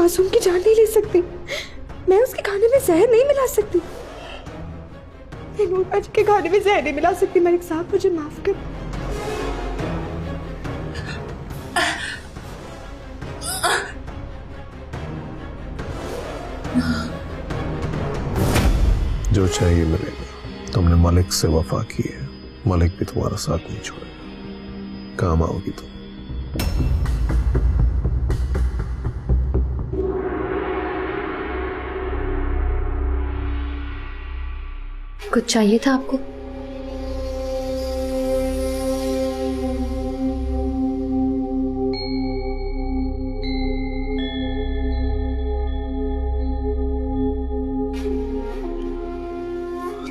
मासूम की जान नहीं ले सकती, मैं उसके खाने में जहर नहीं मिला सकती, मैं नूर बाजी के खाने में जहर नहीं मिला सकती। मलिक साहब मुझे माफ कर। जो चाहिए मिलेगा। तुमने मलिक से वफा की है, मलिक भी तुम्हारा साथ नहीं छोड़ेगा। काम आओगी तुम। कुछ चाहिए था आपको?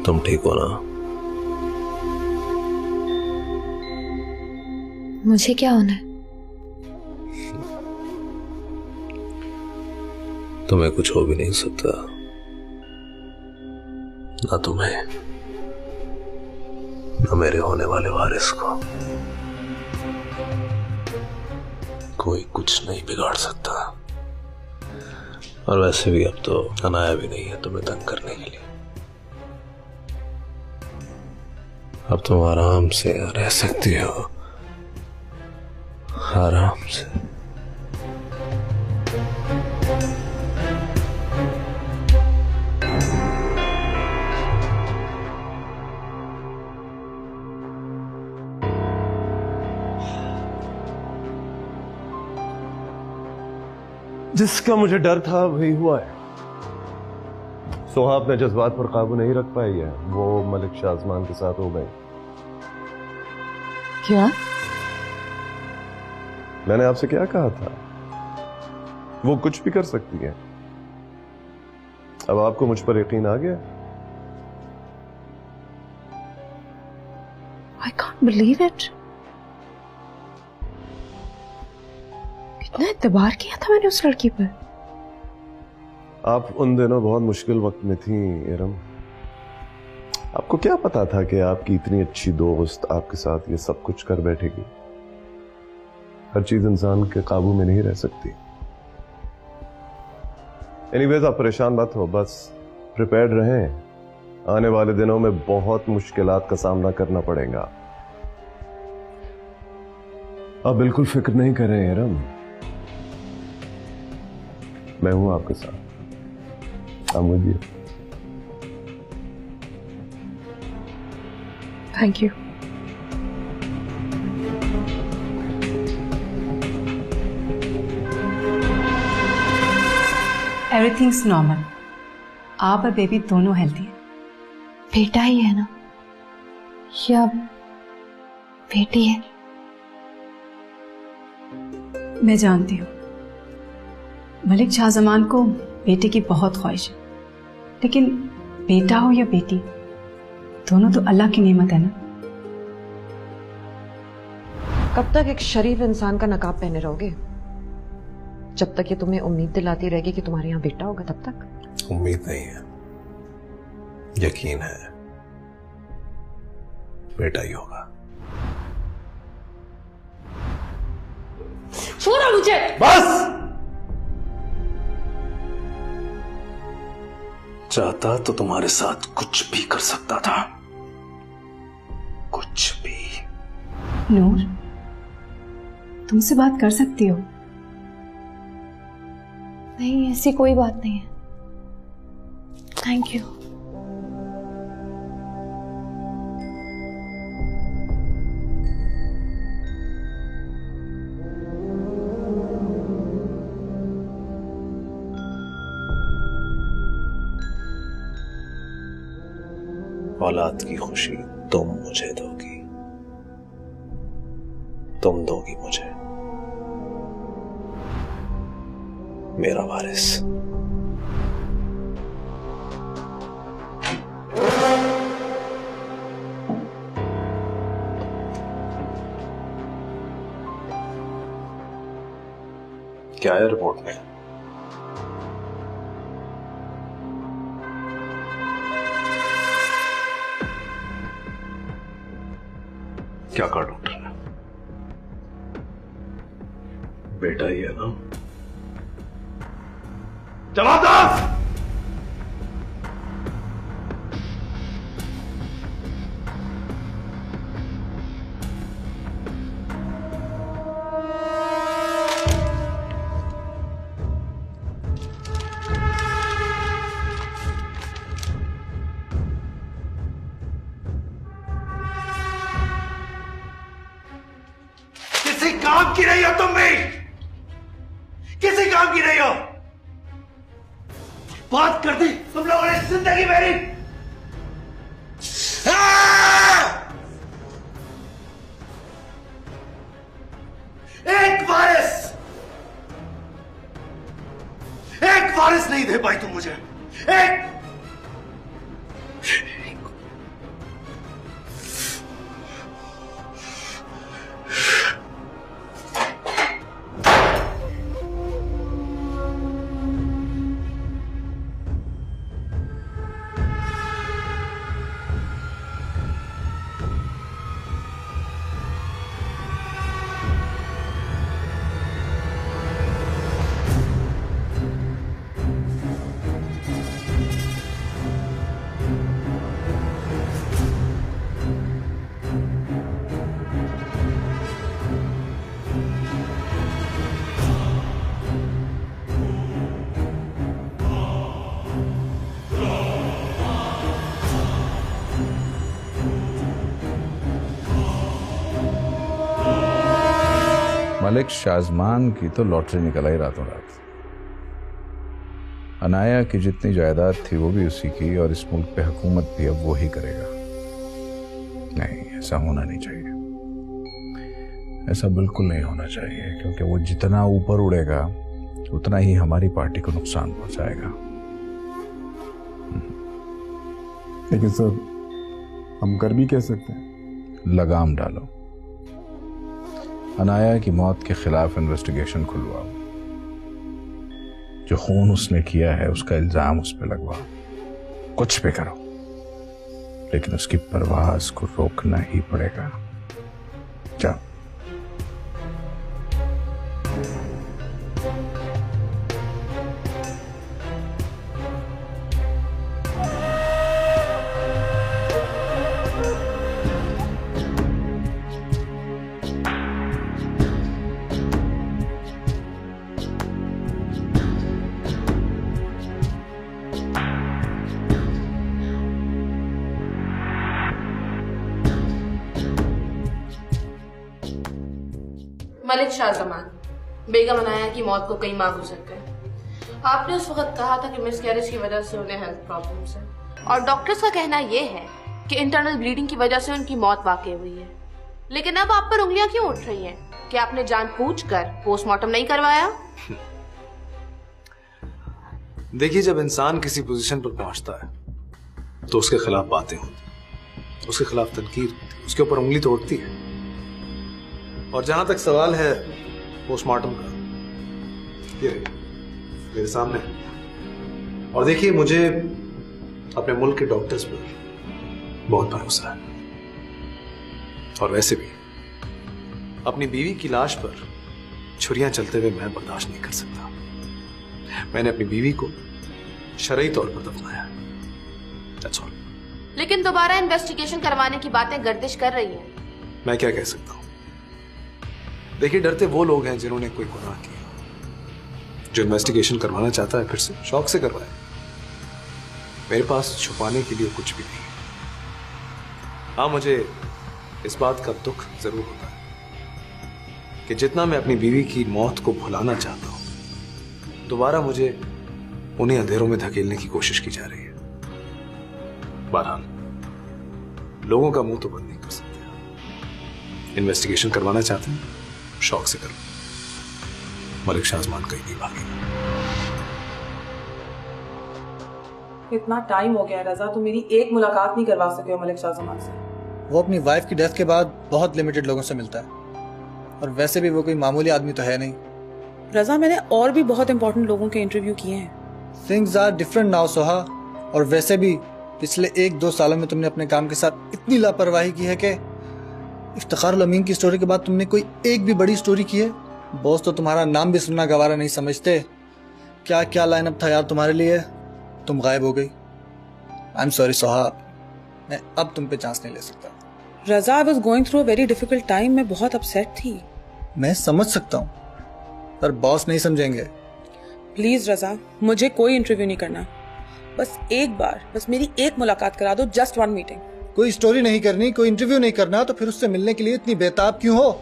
तुम ठीक हो ना? मुझे क्या होना है? तुम्हें कुछ हो भी नहीं सकता, ना तुम्हें ना मेरे होने वाले वारिस को। कोई कुछ नहीं बिगाड़ सकता। और वैसे भी अब तो अनाया भी नहीं है तुम्हें तंग करने के लिए। अब तुम आराम से रह सकती हो, आराम से। जिसका मुझे डर था वही हुआ है। सोहा अपने जज्बात पर काबू नहीं रख पाई है, वो मलिक शाहजमान के साथ हो गई। क्या? मैंने आपसे क्या कहा था? वो कुछ भी कर सकती है। अब आपको मुझ पर यकीन आ गया? I can't believe it. कितना एतबार किया था मैंने उस लड़की पर। आप उन दिनों बहुत मुश्किल वक्त में थी इरम। आपको क्या पता था कि आपकी इतनी अच्छी दोस्त आपके साथ ये सब कुछ कर बैठेगी? हर चीज इंसान के काबू में नहीं रह सकती। एनीवेज, आप परेशान मत हो, बस प्रिपेयर्ड रहें। आने वाले दिनों में बहुत मुश्किलात का सामना करना पड़ेगा। आप बिल्कुल फिक्र नहीं करें इरम, मैं हूं आपके साथ। I'm with you. Thank you. Everything's normal. आप और बेबी दोनों हेल्थी हैं। बेटा ही है ना या बेटी है? मैं जानती हूँ मलिक शाहजमान को बेटे की बहुत ख्वाहिश है, लेकिन बेटा हो या बेटी, दोनों तो अल्लाह की नेमत है ना। कब तक एक शरीफ इंसान का नकाब पहने रहोगे? जब तक ये तुम्हें उम्मीद दिलाती रहेगी कि तुम्हारे यहाँ बेटा होगा, तब तक? उम्मीद नहीं है, यकीन है, बेटा ही होगा। छोड़ो मुझे। बस! चाहता तो तुम्हारे साथ कुछ भी कर सकता था, कुछ भी। नूर, तुमसे बात कर सकती हो? नहीं, ऐसी कोई बात नहीं है। Thank you. औलाद की खुशी तुम मुझे दोगी, तुम दोगी मुझे मेरा वारिस। क्या है रिपोर्ट में? क्या कहा डॉक्टर ने? बेटा ही है ना? जवाब दो। किसी काम की नहीं हो तुम भी, किसी काम की नहीं हो। बात कर दी तुम लोगों ने जिंदगी मेरी। एक वारिस नहीं दे पाई तुम मुझे। एक मलिक शाजमान की तो लॉटरी निकल आई रातों रात। अनाया की जितनी जायदाद थी वो भी उसी की, और इस मुल्क पे हुकूमत भी अब वो ही करेगा। नहीं, ऐसा होना नहीं चाहिए, ऐसा बिल्कुल नहीं होना चाहिए, क्योंकि वो जितना ऊपर उड़ेगा उतना ही हमारी पार्टी को नुकसान पहुंचाएगा। लेकिन सर, हम कर भी कह सकते हैं। लगाम डालो, अनाया की मौत के खिलाफ इन्वेस्टिगेशन खुलवाओ, जो खून उसने किया है उसका इल्जाम उस पर लगवाओ, कुछ भी करो, लेकिन उसकी परवाज को रोकना ही पड़ेगा। जाओ। मलिक शाहजमान, बेगम अनाया की मौत को कई माह गुजर गए। आपने उस वक्त कहा था कि मिसकैरेज की वजह से उन्हें हेल्थ प्रॉब्लम्स है, और डॉक्टर्स का कहना यह है कि इंटरनल ब्लीडिंग की वजह से उनकी मौत वाकई हुई है। लेकिन अब आप पर उंगलियां क्यों उठ रही हैं? कि आपने जानबूझकर पोस्टमार्टम नहीं करवाया? देखिए, जब इंसान किसी पोजीशन पर पहुंचता है तो उसके खिलाफ बातें होती, उसके खिलाफ तनकीद होती, उसके ऊपर उंगली तो उठती है। और जहां तक सवाल है पोस्टमार्टम का, ये मेरे सामने, और देखिए, मुझे अपने मुल्क के डॉक्टर्स पर बहुत भरोसा है, और वैसे भी अपनी बीवी की लाश पर छुरियां चलते हुए मैं बर्दाश्त नहीं कर सकता। मैंने अपनी बीवी को शरई तौर पर दफनाया। That's all. लेकिन दोबारा इन्वेस्टिगेशन करवाने की बातें गर्दिश कर रही हैं। मैं क्या कह सकता हूं? देखिए, डरते वो लोग हैं जिन्होंने कोई गुनाह किया। जो इन्वेस्टिगेशन करवाना चाहता है फिर से शौक से करवाए। मेरे पास छुपाने के लिए कुछ भी नहीं। हाँ, मुझे इस बात का दुख जरूर होता है कि जितना मैं अपनी बीवी की मौत को भुलाना चाहता हूं, दोबारा मुझे उन्हें अंधेरों में धकेलने की कोशिश की जा रही है। बहरहाल, लोगों का मुंह तो बंद नहीं कर सकते। इन्वेस्टिगेशन करवाना चाहते हैं, शौक से करो। मलिक शाहजमान कहीं नहीं भागेगा। इतना टाइम हो गया रजा, तुम मेरी एक मुलाकात नहीं करवा सके हो मलिक शाहजमान से। वो अपनी वाइफ की डेथ के बाद बहुत लिमिटेड लोगों से मिलता है, और वैसे भी वो कोई मामूली आदमी तो है नहीं। रजा, मैंने और भी बहुत इंपॉर्टेंट लोगों के इंटरव्यू किए हैं। Things are different now Soha. और वैसे भी पिछले 1-2 सालों में तुमने अपने काम के साथ इतनी लापरवाही की है कि इफ्तिखारुल अमीन की स्टोरी के बाद तुमने कोई एक भी बड़ी स्टोरी की है? बॉस तो तुम्हारा नाम भी सुनना गवारा नहीं समझते। क्या क्या लाइनअप था यार तुम्हारे लिए, तुम गायब हो गई। आई एम सॉरी सोहा, मैं अब तुम पे चांस नहीं ले सकता। Raza, I was going through a very difficult time, मैं बहुत अपसेट थी। मैं समझ सकता हूँ, पर बॉस नहीं समझेंगे। प्लीज रजा, मुझे कोई इंटरव्यू नहीं करना, बस एक बार, बस मेरी एक मुलाकात करा दो, जस्ट वन मीटिंग। कोई स्टोरी नहीं करनी, कोई इंटरव्यू नहीं करना, तो फिर उससे मिलने के लिए इतनी बेताब क्यों हो?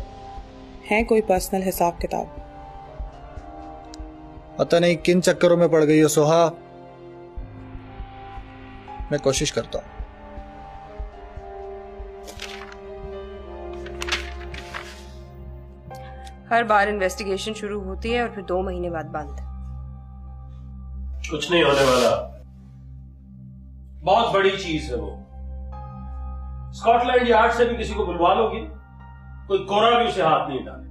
है कोई पर्सनल हिसाब किताब? पता नहीं किन चक्करों में पड़ गई हो सोहा। मैं कोशिश करता हूँ। हर बार इन्वेस्टिगेशन शुरू होती है और फिर 2 महीने बाद बंद। कुछ नहीं होने वाला, बहुत बड़ी चीज है वो। स्कॉटलैंड यार्ड से भी किसी को बुलवा लोगी, कोई कोरा भी उसे हाथ नहीं डाले।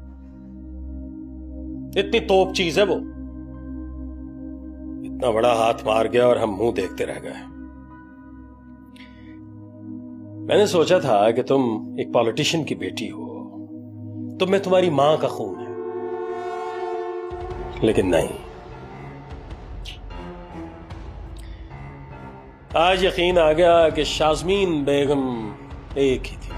इतनी तोप चीज है वो। इतना बड़ा हाथ मार गया और हम मुंह देखते रह गए। मैंने सोचा था कि तुम एक पॉलिटिशियन की बेटी हो, तुम में तुम्हारी मां का खून है, लेकिन नहीं। आज यकीन आ गया कि शाज़मीन बेगम एक ही थी।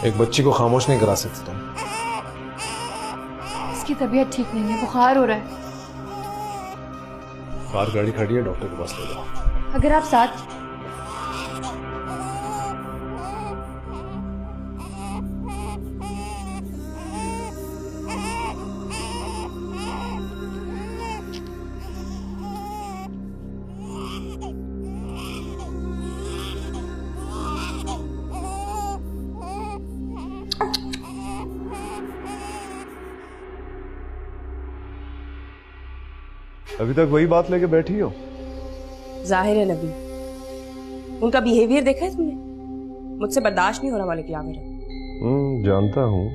एक बच्ची को खामोश नहीं करा सकते तुम। इसकी तबीयत ठीक नहीं है, बुखार हो रहा है। बाहर गाड़ी खड़ी है, डॉक्टर के पास ले जाओ। अगर आप साथ अभी तक वही बात लेके बैठी हो? जाहिर है नबी, उनका बिहेवियर देखा है तुमने? मुझसे बर्दाश्त नहीं हो रहा मालिक यामिर। जानता हूं,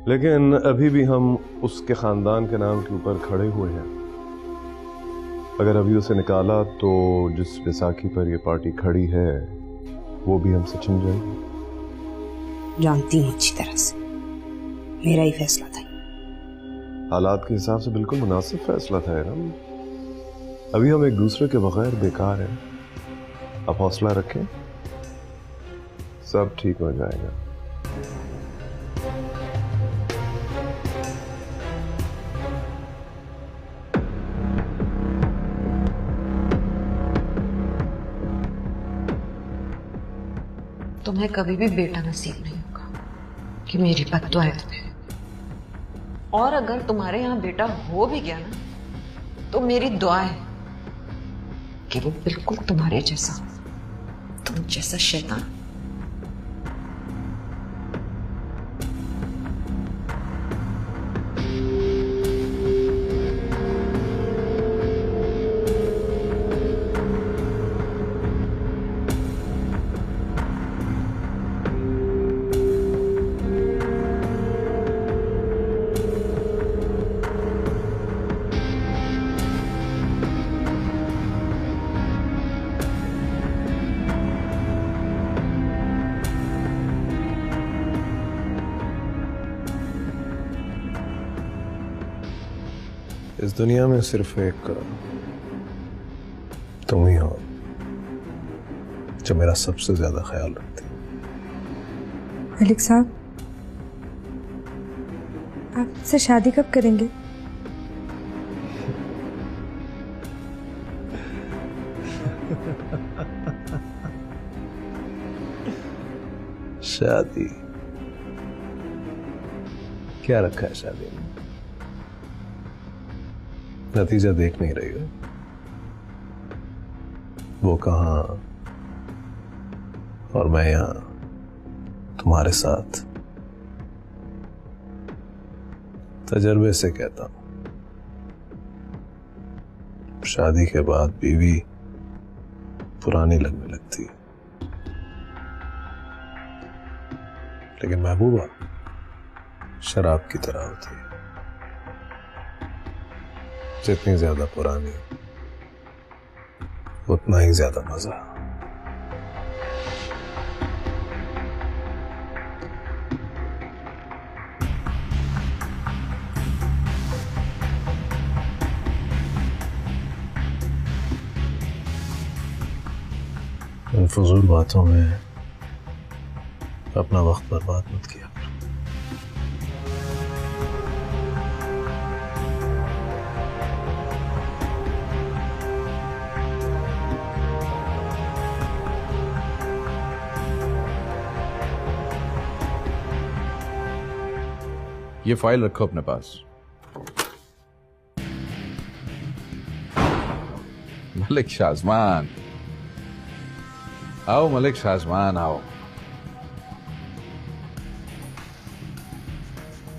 लेकिन अभी भी हम उसके खानदान के नाम के ऊपर खड़े हुए हैं। अगर अभी उसे निकाला तो जिस बैसाखी पर ये पार्टी खड़ी है वो भी हमसे छिन जाएगी। जानती हूँ अच्छी तरह से, मेरा ही फैसला था। हालात के हिसाब से बिल्कुल मुनासिब फैसला था यार। अभी हम एक दूसरे के बगैर बेकार हैं। आप हौसला रखें, सब ठीक हो जाएगा। तुम्हें कभी भी बेटा नसीब नहीं होगा कि मेरी बद्दुआ है तुम्हें। और अगर तुम्हारे यहां बेटा हो भी गया ना, तो मेरी दुआ है कि वो बिल्कुल तुम्हारे जैसा, तुम जैसा शैतान। इस दुनिया में सिर्फ एक तुम ही हो जो मेरा सबसे ज्यादा ख्याल रखती। मलिक साहब, आप मुझसे शादी कब करेंगे? शादी क्या रखा है शादी में? नतीजा देख नहीं रही हो? वो कहाँ और मैं यहां तुम्हारे साथ। तजर्बे से कहता हूं, शादी के बाद बीवी पुरानी लगने लगती है, लेकिन महबूबा शराब की तरह होती है, जितनी ज्यादा पुरानी उतना ही ज्यादा मजा। इन फजूल बातों में अपना वक्त बर्बाद मत किया। ये फाइल रखो अपने पास। मलिक शाजमान, आओ मलिक शाजमान आओ।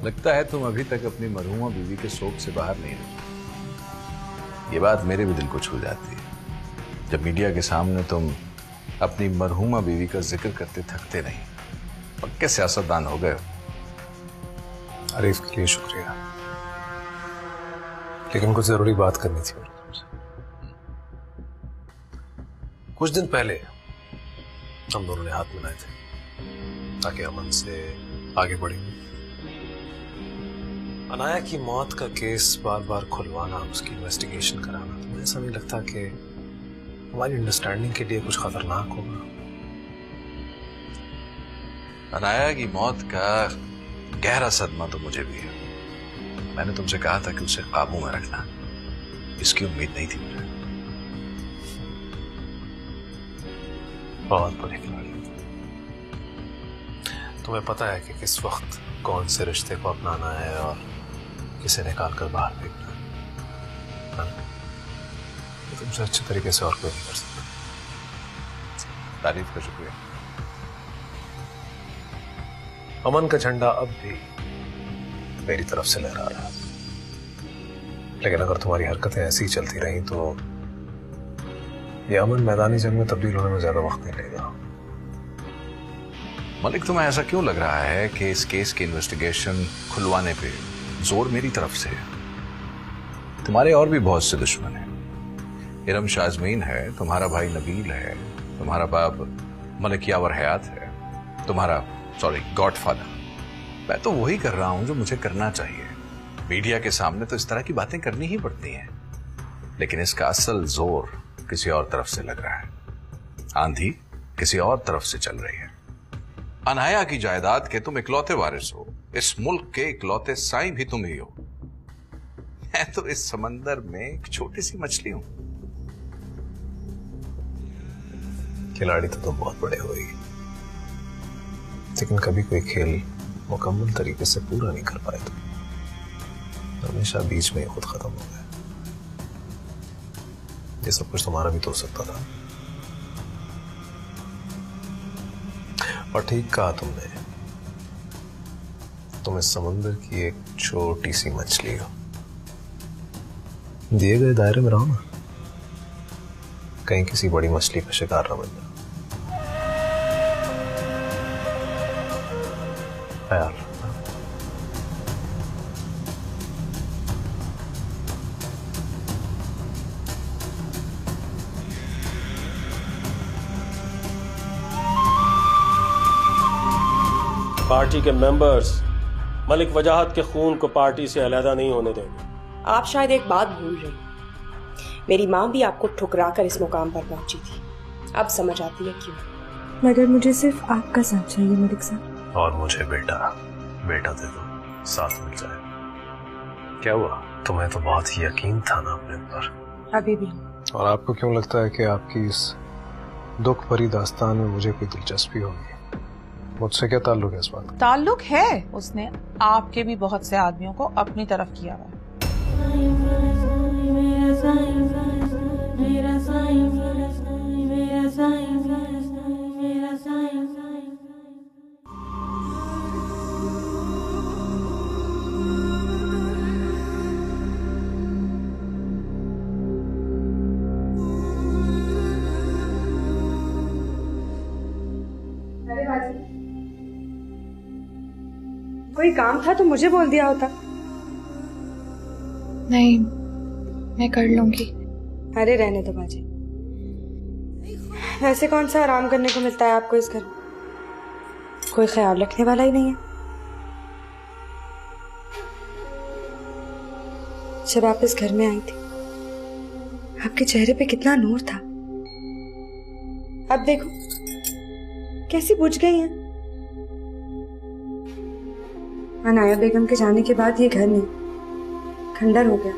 लगता है तुम अभी तक अपनी मरहूमा बीवी के शोक से बाहर नहीं निकली। ये बात मेरे भी दिल को छू जाती है जब मीडिया के सामने तुम अपनी मरहूमा बीवी का जिक्र करते थकते नहीं। पक्के सियासतदान हो गए। तारीफ के लिए शुक्रिया, लेकिन कुछ जरूरी बात करनी थी मेरे तुमसे। कुछ दिन पहले हम दोनों ने हाथ मिलाए थे ताकि अमन से आगे बढ़ेंगे। अनाया की मौत का केस बार बार खुलवाना, उसकी इन्वेस्टिगेशन कराना, तुम्हें ऐसा नहीं लगता कि हमारी अंडरस्टैंडिंग के लिए कुछ खतरनाक होगा? अनाया की मौत का गहरा सदमा तो मुझे भी है। मैंने तुमसे कहा था कि उसे काबू में रखना, इसकी उम्मीद नहीं थी मुझे। बहुत बड़ी खिलाड़ी। तुम्हें पता है कि किस वक्त कौन से रिश्ते को अपनाना है और किसे निकाल कर बाहर फेंकना है। ये तुमसे अच्छे तरीके से और कोई नहीं कर सकता। तारीफ का शुक्रिया। अमन का झंडा अब भी मेरी तरफ से लहरा रहा है, लेकिन अगर तुम्हारी हरकतें ऐसी चलती रही तो ये अमन मैदानी जंग में तब्दील होने में ज्यादा वक्त नहीं लेगा। मलिक, तुम्हें ऐसा क्यों लग रहा है कि इस केस की इन्वेस्टिगेशन खुलवाने पे जोर मेरी तरफ से है? तुम्हारे और भी बहुत से दुश्मन हैं। इरम शाजमीन है, तुम्हारा भाई नबील है, तुम्हारा बाप मलिक यावर हयात है, तुम्हारा गॉडफादर। मैं तो वही कर रहा हूं जो मुझे करना चाहिए। मीडिया के सामने तो इस तरह की बातें करनी ही पड़ती हैं, लेकिन इसका असल जोर किसी और तरफ से लग रहा है। आंधी किसी और तरफ से चल रही है। अनाया की जायदाद के तुम इकलौते वारिस हो। इस मुल्क के इकलौते साईं भी तुम ही हो। मैं तो इस समंदर में एक छोटी सी मछली हूं। खिलाड़ी तो तुम बहुत बड़े हो ही, लेकिन कभी कोई खेल मुकम्मल तरीके से पूरा नहीं कर पाए तुम। हमेशा बीच में ही खुद खत्म हो गए। ये सब कुछ तुम्हारा भी तो हो सकता था। और ठीक कहा तुमने, तुम इस समुद्र की एक छोटी सी मछली हो। दिए गए दायरे में रहो ना, कहीं किसी बड़ी मछली का शिकार न बन जाओ। ख्याल रखना। पार्टी के मेंबर्स मलिक वजाहत के खून को पार्टी से अलहदा नहीं होने देंगे। आप शायद एक बात भूल रही। मेरी माँ भी आपको ठुकरा कर इस मुकाम पर पहुंची थी। अब समझ आती है क्यों। मगर मुझे सिर्फ आपका साथ चाहिए मलिक साहब। और मुझे बेटा दे दो, साथ मिल जाए। क्या हुआ? तुम्हें तो बहुत ही यकीन था ना अपने ऊपर। अभी भी। और आपको क्यों लगता है कि आपकी इस दुख भरी दास्तान में मुझे कोई दिलचस्पी होगी? मुझसे क्या ताल्लुक है इस बात का? ताल्लुक है। उसने आपके भी बहुत से आदमियों को अपनी तरफ किया हुआ है। कोई काम था तो मुझे बोल दिया होता। नहीं, मैं कर लूंगी। अरे रहने दो बाजी, ऐसे कौन सा आराम करने को मिलता है आपको इस घर में? कोई ख्याल रखने वाला ही नहीं है। जब आप इस घर में आई थी, आपके चेहरे पे कितना नूर था। अब देखो कैसी बुझ गई हैं। अनाया बेगम के जाने के बाद ये घर नहीं, खंडर हो गया।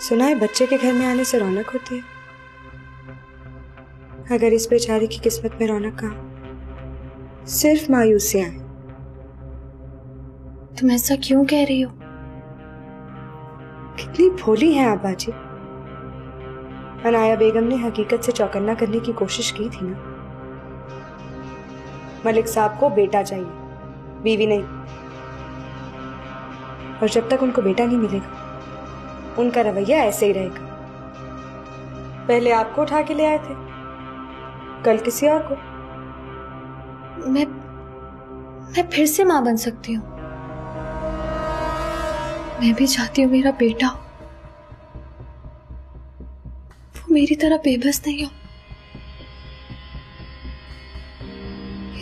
सुना है बच्चे के घर में आने से रौनक होती है। अगर इस बेचारी की किस्मत में रौनक कहाँ, सिर्फ मायूसियां हैं। तुम ऐसा क्यों कह रही हो? कितनी भोली हैं आप बाजी। अनाया बेगम ने हकीकत से चौकन्ना करने की कोशिश की थी ना। मलिक साहब को बेटा चाहिए, बीवी नहीं। और जब तक उनको बेटा नहीं मिलेगा, उनका रवैया ऐसे ही रहेगा। पहले आपको उठा के ले आए थे, कल किसी और को। मैं फिर से मां बन सकती हूँ। मैं भी चाहती हूँ मेरा बेटा हो, वो मेरी तरह बेबस नहीं हो।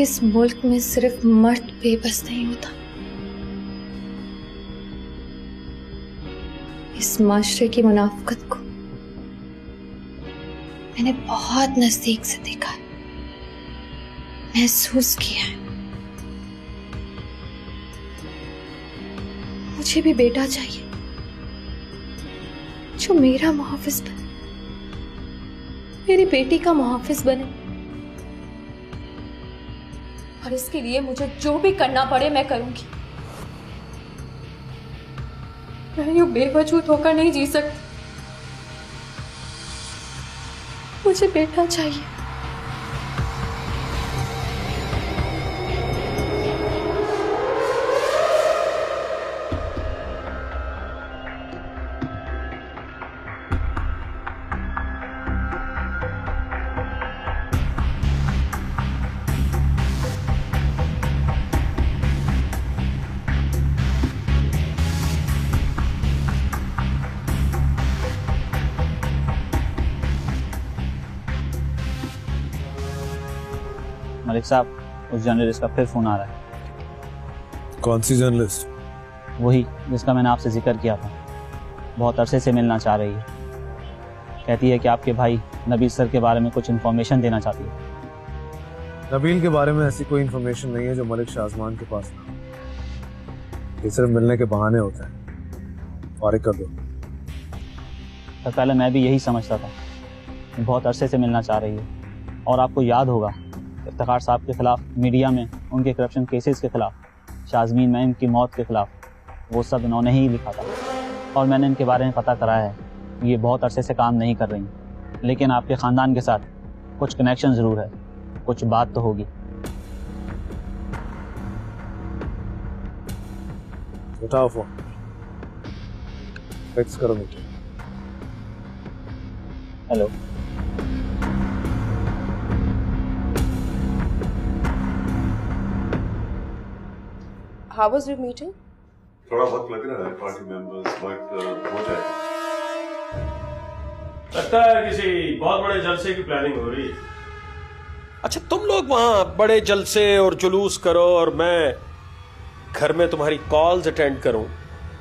इस मुल्क में सिर्फ मर्द बेबस नहीं होता, इस माशरे की मुनाफिकत को मैंने बहुत नजदीक से देखा है, महसूस किया है। मुझे भी बेटा चाहिए जो मेरा मुहाफिज बने, मेरी बेटी का मुहाफिज बने। और इसके लिए मुझे जो भी करना पड़े मैं करूंगी। मैं यूं बेवजूद होकर नहीं जी सकती। मुझे बेटा चाहिए। मलिक साहब, उस जर्नलिस्ट का फिर फोन आ रहा है। कौन सी जर्नलिस्ट? वही जिसका मैंने आपसे जिक्र किया था। बहुत अरसे से मिलना चाह रही है। कहती है कि आपके भाई नबील सर के बारे में कुछ इन्फॉर्मेशन देना चाहती है। नबील के बारे में ऐसी कोई इन्फॉर्मेशन नहीं है जो मलिक शाहजमान के पास ना। ये सिर्फ मिलने के बहाने होते हैं। फारिग कर दो। तो पहले मैं भी यही समझता था। बहुत अरसे से मिलना चाह रही है। और आपको याद होगा इफ्तिखार साहब के खिलाफ मीडिया में उनके करप्शन केसेस के खिलाफ, शाज़मीन मैम की मौत के खिलाफ, वो सब इन्होंने ही लिखा था। और मैंने इनके बारे में पता कराया है। ये बहुत अरसे से काम नहीं कर रही, लेकिन आपके ख़ानदान के साथ कुछ कनेक्शन ज़रूर है। कुछ बात तो होगी। उठाओ फोन, फिक्स करो meeting. Hello. How was your meeting? थोड़ा वक्त लग रहा है पार्टी मेंबर्स, बट हो जाएगा। लगता है किसी बहुत बड़े जलसे की प्लानिंग हो रही है। अच्छा, तुम लोग वहां बड़े जलसे और जुलूस करो और मैं घर में तुम्हारी कॉल्स अटेंड करूं,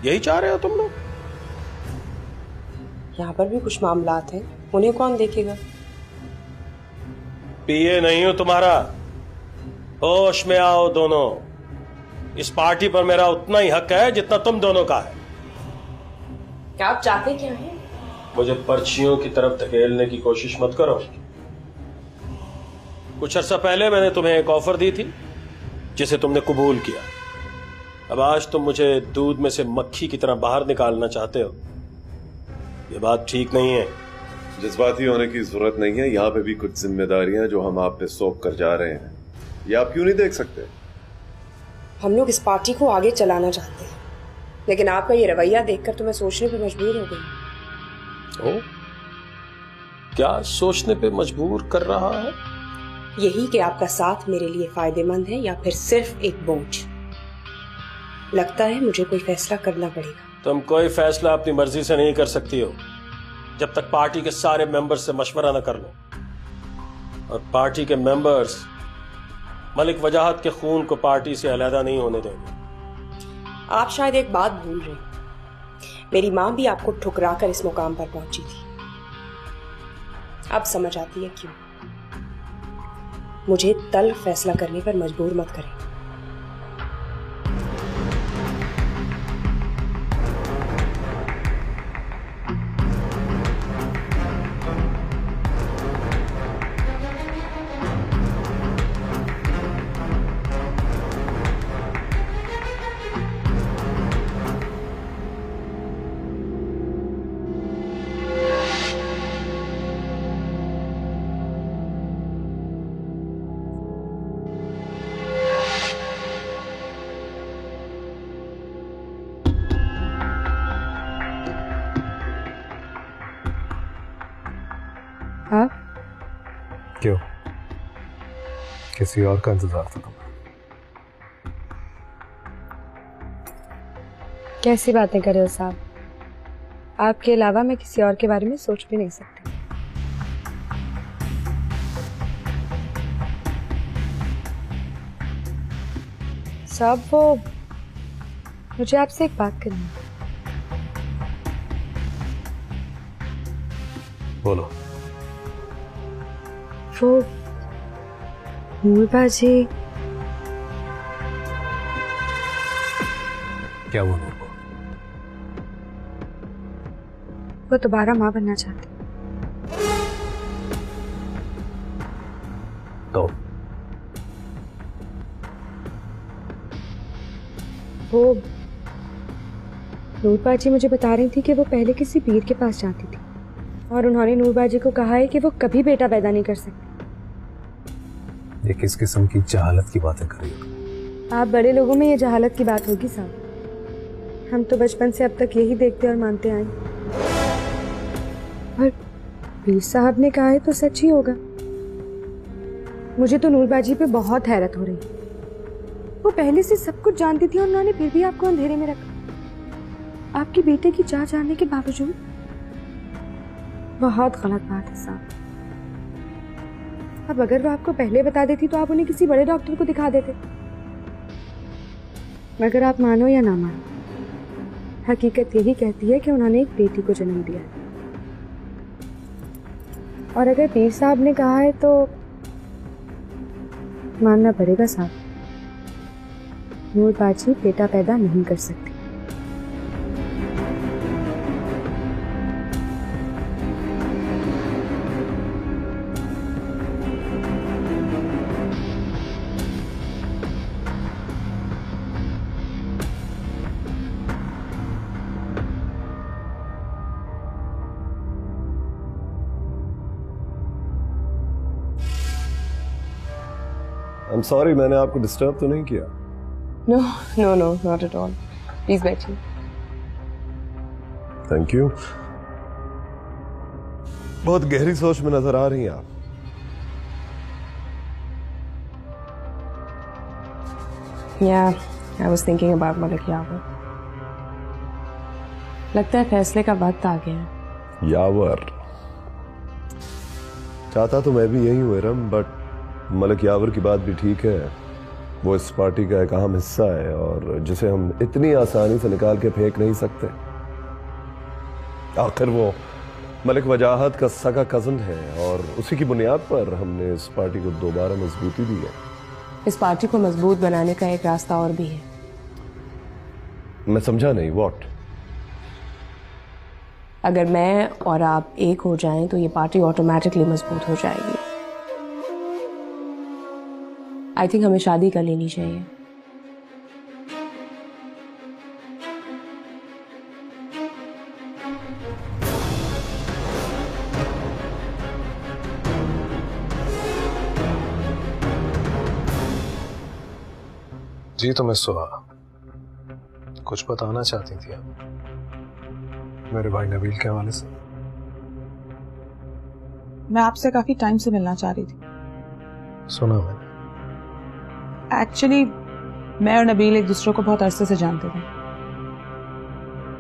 यही चाह रहे हो तुम लोग? यहाँ पर भी कुछ मामलात हैं, उन्हें कौन देखेगा? पीए नहीं हो तुम्हारा, होश में आओ दोनों। इस पार्टी पर मेरा उतना ही हक है जितना तुम दोनों का है। क्या आप चाहते क्या हैं? मुझे पर्चियों की तरफ धकेलने की कोशिश मत करो। कुछ अर्सा पहले मैंने तुम्हें एक ऑफर दी थी जिसे तुमने कबूल किया। अब आज तुम मुझे दूध में से मक्खी की तरह बाहर निकालना चाहते हो। ये बात ठीक नहीं है। जज्बाती होने की जरूरत नहीं है। यहाँ पे भी कुछ जिम्मेदारियां जो हम आप पे सौंप कर जा रहे हैं, ये आप क्यों नहीं देख सकते? हम लोग इस पार्टी को आगे चलाना चाहते हैं, लेकिन आपका ये रवैया देखकर तो मैं सोचने पे मजबूर हो गई। ओ, क्या सोचने पे मजबूर कर रहा है? यही कि आपका साथ मेरे लिए फायदेमंद है या फिर सिर्फ एक बोझ। लगता है मुझे कोई फैसला करना पड़ेगा। तुम कोई फैसला अपनी मर्जी से नहीं कर सकती हो जब तक पार्टी के सारे मेंबर्स से मशवरा न कर लो। और पार्टी के मेंबर्स मलिक वजाहत के खून को पार्टी से अलहदा नहीं होने देंगे। आप शायद एक बात भूल रहे हैं, मेरी माँ भी आपको ठुकरा कर इस मुकाम पर पहुंची थी। अब समझ आती है क्यों। मुझे तल्ख फैसला करने पर मजबूर मत करें। हाँ? क्यों? किसी और का इंतजार था तुम्हें? कैसी बातें कर रहे हो साहब? आपके अलावा मैं किसी और के बारे में सोच भी नहीं सकती। साहब वो मुझे आपसे एक बात करनी है। बोलो। वो नूरबाजी क्या वो नूर को? वो दोबारा माँ बनना चाहती। तो वो नूरबाजी मुझे बता रही थी कि वो पहले किसी पीर के पास जाती थी और उन्होंने नूरबाजी को कहा है कि वो कभी बेटा पैदा नहीं कर सकती। ये किस किस्म की जहालत की बातें कर रही हो? आप बड़े लोगों में ये जहालत की बात होगी साहब। हम तो बचपन से अब तक यही देखते और मानते आए। और पीर साहब ने कहा है तो सच ही होगा। मुझे तो नूरबाजी पे बहुत हैरत हो रही। वो पहले से सब कुछ जानती थी और उन्होंने फिर भी आपको अंधेरे में रखा, आपके बेटे की चाह जानने के बावजूद। बहुत गलत बात है साहब। अब अगर वो आपको पहले बता देती तो आप उन्हें किसी बड़े डॉक्टर को दिखा देते। मगर आप मानो या ना मानो, हकीकत यही कहती है कि उन्होंने एक बेटी को जन्म दिया है। और अगर पीर साहब ने कहा है तो मानना पड़ेगा साहब, नूरबाजी बेटा पैदा नहीं कर सकती। I'm sorry, मैंने आपको डिस्टर्ब तो नहीं किया? No no no, not at all. Please बैठिए। Thank you. बहुत गहरी सोच में नजर आ रही हैं आप। Yeah, I was thinking about Malik यावर। लगता है फैसले का वक्त आ गया है। यावर चाहता तो मैं भी यही हूँ इरम, बट मलिक यावर की बात भी ठीक है। वो इस पार्टी का एक अहम हिस्सा है और जिसे हम इतनी आसानी से निकाल के फेंक नहीं सकते। आखिर वो मलिक वजाहत का सगा कजन है और उसी की बुनियाद पर हमने इस पार्टी को दोबारा मजबूती दी है। इस पार्टी को मजबूत बनाने का एक रास्ता और भी है। मैं समझा नहीं, व्हाट? अगर मैं और आप एक हो जाएं तो ये पार्टी ऑटोमेटिकली मजबूत हो जाएगी। आई थिंक हमें शादी कर लेनी चाहिए। जी तो मिस सुहा, कुछ बताना चाहती थी आप मेरे भाई नबील के हवाले से? मैं आपसे काफी टाइम से मिलना चाह रही थी। सुना मैंने। एक्चुअली मैं और नबील एक दूसरे को बहुत अरसे से जानते थे।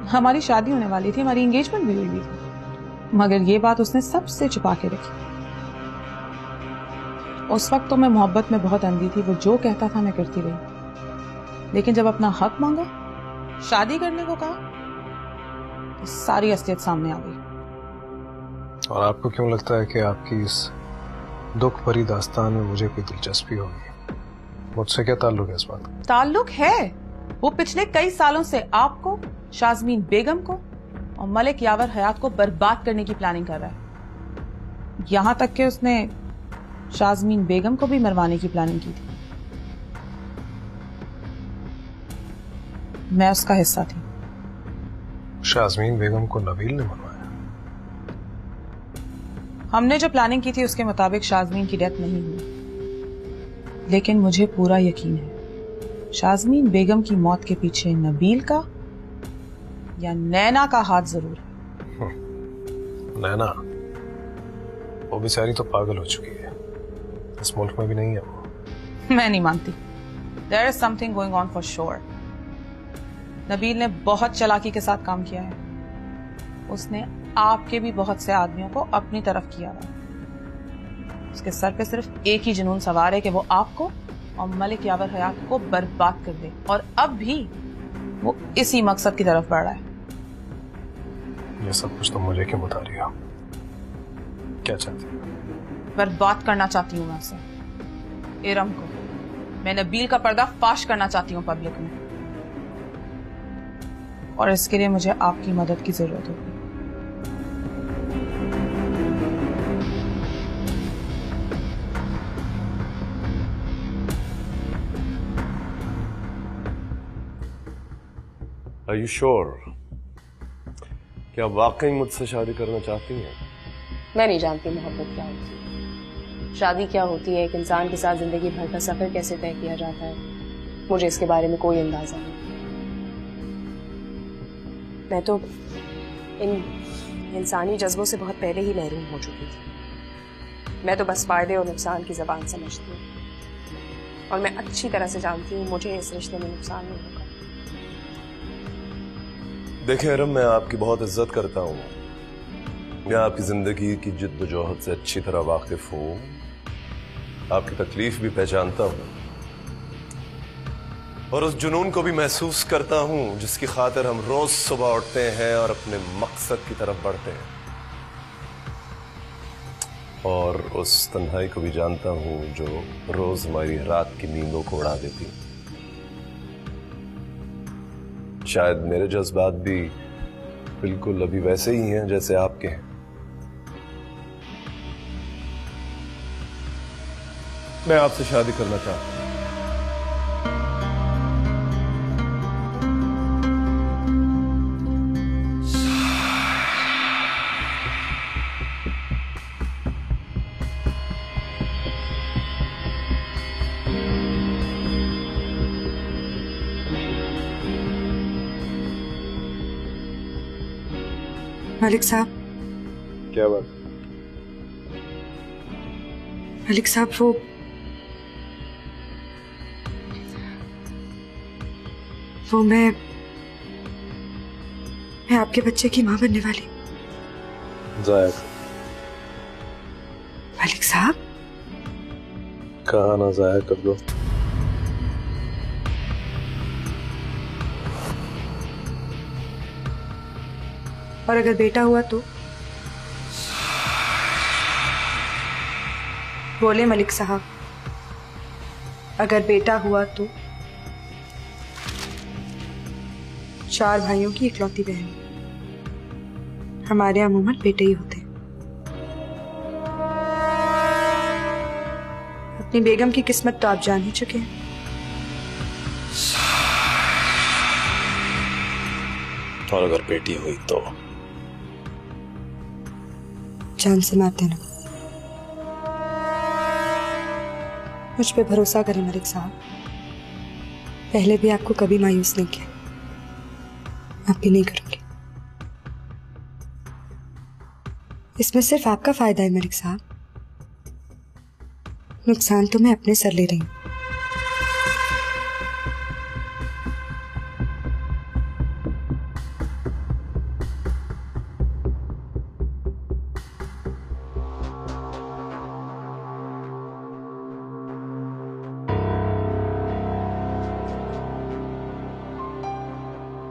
हमारी शादी होने वाली थी, हमारी एंगेजमेंट भी हुई थी, मगर ये बात उसने सबसे छुपा के रखी। उस वक्त तो मैं मोहब्बत में बहुत अंधी थी, वो जो कहता था मैं करती रही, लेकिन जब अपना हक मांगा, शादी करने को कहा, तो सारी असलियत सामने आ गई। और आपको क्यों लगता है कि आपकी इस दुख भरी दास्तान में मुझे कोई दिलचस्पी होगी? मुझसे क्या ताल्लुक है इस बात का? ताल्लुक है, वो पिछले कई सालों से आपको, शाज़मीन बेगम को और मलिक यावर हयात को बर्बाद करने की प्लानिंग कर रहा है। यहां तक कि उसने शाज़मीन बेगम को भी मरवाने की प्लानिंग की थी। मैं उसका हिस्सा थी। शाज़मीन बेगम को नबील ने मरवाया? हमने जो प्लानिंग की थी उसके मुताबिक शाज़मीन की डेथ नहीं हुई, लेकिन मुझे पूरा यकीन है शाज़मीन बेगम की मौत के पीछे नबील का या नैना का हाथ जरूर है। नैना? वो बेचारी तो पागल हो चुकी है, इस मुल्क में भी नहीं है वो। मैं नहीं मानती। There is something going on for sure. Nabeel ने बहुत चालाकी के साथ काम किया है। उसने आपके भी बहुत से आदमियों को अपनी तरफ किया है। उसके सर पे सिर्फ एक ही जुनून सवार है कि वो आपको और मलिक यावर हयात को बर्बाद कर दे, और अब भी वो इसी मकसद की तरफ बढ़ रहा है। ये सब कुछ तो मुझे क्यों बता रही हो? क्या चाहती हो? बर्बाद करना चाहती हूँ मैं उसे, इरम को। मैं नबील का पर्दा फाश करना चाहती हूँ पब्लिक में, और इसके लिए मुझे आपकी मदद की जरूरत होगी। Are you sure? क्या वाकई मुझसे शादी करना चाहती हैं? मैं नहीं जानती मोहब्बत क्या होती है, शादी क्या होती है, एक इंसान के साथ जिंदगी भर का सफर कैसे तय किया जाता है, मुझे इसके बारे में कोई अंदाजा नहीं। मैं तो इन इंसानी जज्बों से बहुत पहले ही महरूम हो चुकी थी। मैं तो बस फायदे और नुकसान की जबान समझती हूँ, और मैं अच्छी तरह से जानती हूँ मुझे इस रिश्ते में नुकसान नहीं होगा। देखिए इरम, मैं आपकी बहुत इज्जत करता हूँ, मैं आपकी जिंदगी की जिद्दोजहद से अच्छी तरह वाकिफ हूँ, आपकी तकलीफ भी पहचानता हूँ, और उस जुनून को भी महसूस करता हूँ जिसकी खातिर हम रोज सुबह उठते हैं और अपने मकसद की तरफ बढ़ते हैं, और उस तन्हाई को भी जानता हूँ जो रोज हमारी रात की नींदों को उड़ा देती। शायद मेरे जज्बात भी बिल्कुल अभी वैसे ही हैं जैसे आपके हैं। मैं आपसे शादी करना चाहता हूं। मलिक साहब। क्या बात? मलिक साहब, वो मैं आपके बच्चे की मां बनने वाली। जायद। मलिक साहब, कहा ना जाया कर दो। और अगर बेटा हुआ तो? बोले मलिक साहब, अगर बेटा हुआ तो? 4 भाइयों की इकलौती बहन, हमारे यहाँ अमूमन बेटे ही होते हैं। अपनी बेगम की किस्मत तो आप जान ही चुके हैं। और अगर बेटी हुई तो? जान से मारते ना। मुझ पे भरोसा करें मलिक साहब, पहले भी आपको कभी मायूस नहीं किया, अब भी नहीं करूंगी। इसमें सिर्फ आपका फायदा है मलिक साहब, नुकसान तो मैं अपने सर ले रही हूं।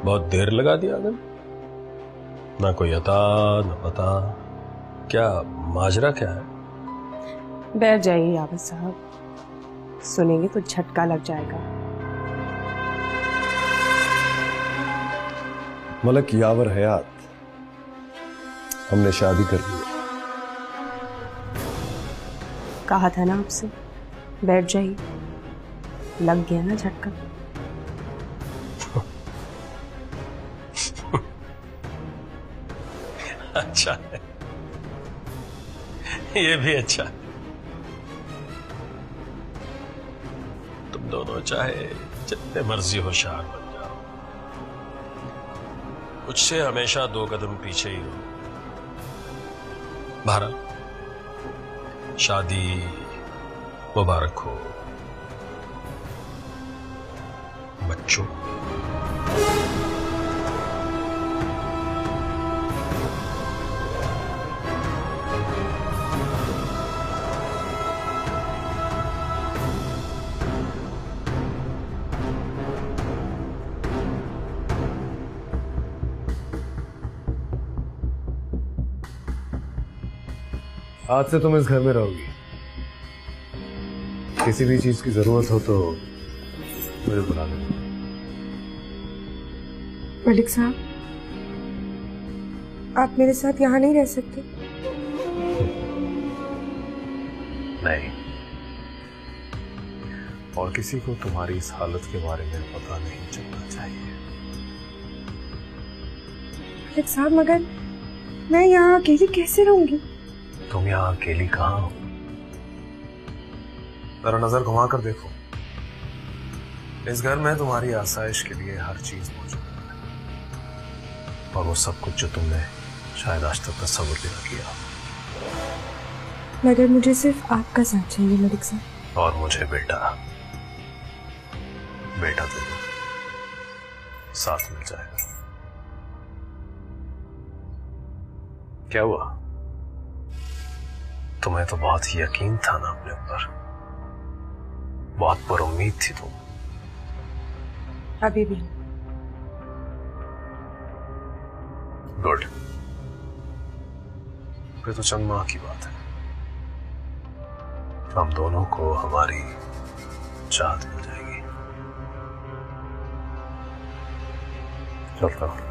बहुत देर लगा दिया आदम, ना कोई अता ना पता, क्या माजरा क्या है? बैठ जाइए यावर साहब, सुनेंगे तो झटका लग जाएगा। मलक यावर हयात, हमने शादी कर ली। कहा था ना आपसे, बैठ जाइए, लग गया ना झटका। अच्छा है, ये भी अच्छा है। तुम दोनों चाहे जितने मर्जी होशियार बन जाओ, मुझसे हमेशा 2 कदम पीछे ही हो। बहरहाल शादी मुबारक हो बच्चों। आज से तुम इस घर में रहोगी, किसी भी चीज की जरूरत हो तो मुझे बुला लेना। मलिक साहब, आप मेरे साथ यहाँ नहीं रह सकते? नहीं, और किसी को तुम्हारी इस हालत के बारे में पता नहीं चलना चाहिए। मलिक साहब, मगर मैं यहाँ अकेली कैसे रहूंगी? तुम यहाँ अकेली कहाँ हो? जरा नजर घुमा कर देखो, इस घर में तुम्हारी आसाइश के लिए हर चीज मौजूद है, और वो सब कुछ जो तुमने शायद आज तक तस्वीर भी न किया। मगर मुझे सिर्फ आपका साथ चाहिए मलिक साहब। और मुझे बेटा, बेटा तो साथ मिल जाएगा। क्या हुआ? तुम्हें तो बहुत यकीन था ना अपने ऊपर, बहुत पुरुम्मीद थी तुम। अभी भी। गुड, फिर तो चंद माह की बात है, हम दोनों को हमारी चाहत मिल जाएगी। चलता हूं।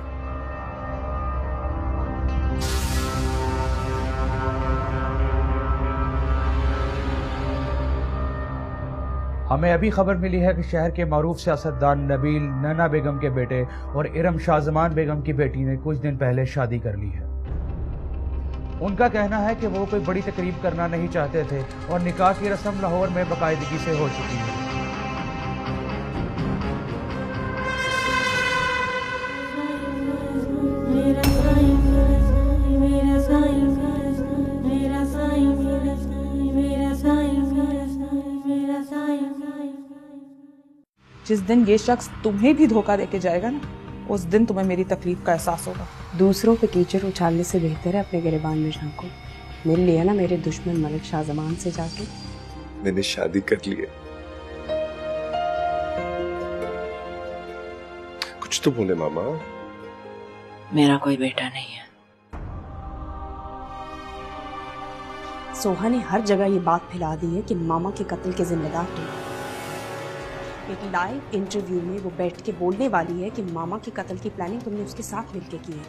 हमें अभी खबर मिली है कि शहर के मारूफ सियासतदान नबील नैना बेगम के बेटे और इरम शाहजमान बेगम की बेटी ने कुछ दिन पहले शादी कर ली है। उनका कहना है कि वो कोई बड़ी तकरीब करना नहीं चाहते थे और निकाह की रस्म लाहौर में बाकायदगी से हो चुकी है। जिस दिन ये शख्स तुम्हें भी धोखा देके जाएगा ना, उस दिन तुम्हें मेरी तकलीफ का एहसास होगा। दूसरों पे कीचड़ उछालने से बेहतर है अपने गिरेबान में झांको। मिल लिया ना मेरे दुश्मन मलिक शाहजमान से जाके। मैंने शादी कर ली है। कुछ तो बोले मामा। मेरा कोई बेटा नहीं है। सोहा ने हर जगह ये बात फैला दी है कि मामा के कत्ल के जिम्मेदार तुम। एक लाइव इंटरव्यू में वो बैठ के बोलने वाली है कि मामा के कत्ल की प्लानिंग तुमने उसके साथ मिलकर की है।